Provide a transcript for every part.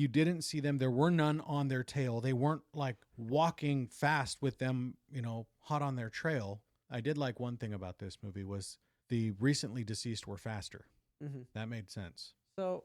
You didn't see them. There were none on their tail. They weren't like walking fast with them, hot on their trail. I did like one thing about this movie was the recently deceased were faster. Mm-hmm. That made sense. So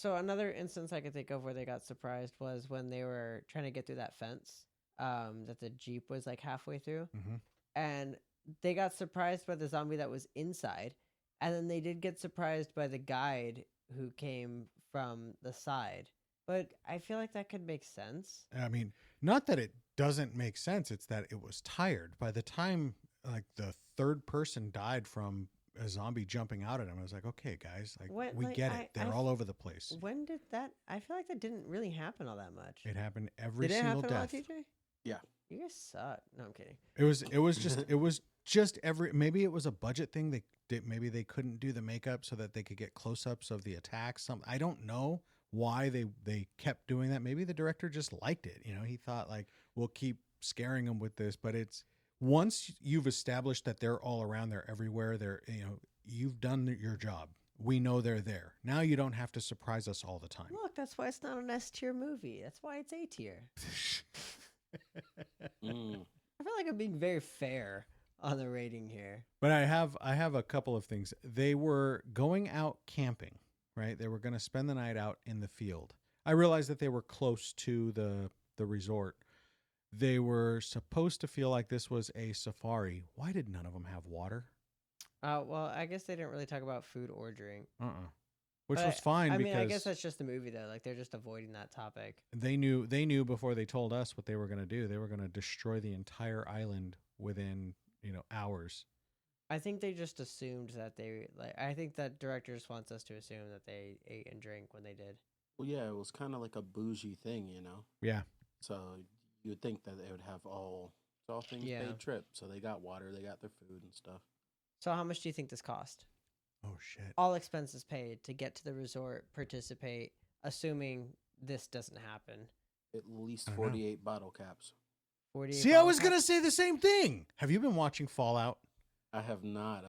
another instance I could think of where they got surprised was when they were trying to get through that fence, that the Jeep was like halfway through, Mm-hmm. and they got surprised by the zombie that was inside, and then they did get surprised by the guide who came from the side. But I feel like that could make sense. I mean, not that it doesn't make sense. It's that it was tired. By the time like the third person died from a zombie jumping out at him, I was like, okay, guys, we get it. They're all over the place. When did that? I feel like that didn't really happen all that much. It happened every Did it single happen a lot, death. TJ? Yeah. You guys suck. No, I'm kidding. It was just every. Maybe it was a budget thing. Maybe they couldn't do the makeup so that they could get close-ups of the attacks. I don't know why they kept doing that. Maybe the director just liked it. He thought like, we'll keep scaring them with this. But it's once you've established that they're all around, they're everywhere. You've done your job. We know they're there. Now you don't have to surprise us all the time. Look, that's why it's not an S tier movie. That's why it's A tier. I feel like I'm being very fair on the rating here. But I have a couple of things. They were going out camping, right? They were going to spend the night out in the field. I realized that they were close to the resort. They were supposed to feel like this was a safari. Why did none of them have water? Well, I guess they didn't really talk about food or drink. Which But was fine because I guess that's just the movie though. Like they're just avoiding that topic. they knew before they told us what they were going to do. They were going to destroy the entire island within, hours. I think they just assumed that I think that director just wants us to assume that they ate and drank when they did. Well, yeah, it was kind of like a bougie thing, Yeah. So you would think that they would have all things paid trip. So they got water, they got their food and stuff. So how much do you think this cost? Oh shit. All expenses paid to get to the resort, participate, assuming this doesn't happen. At least 48 bottle caps. 48. See, I was going to say the same thing. Have you been watching Fallout? I have not.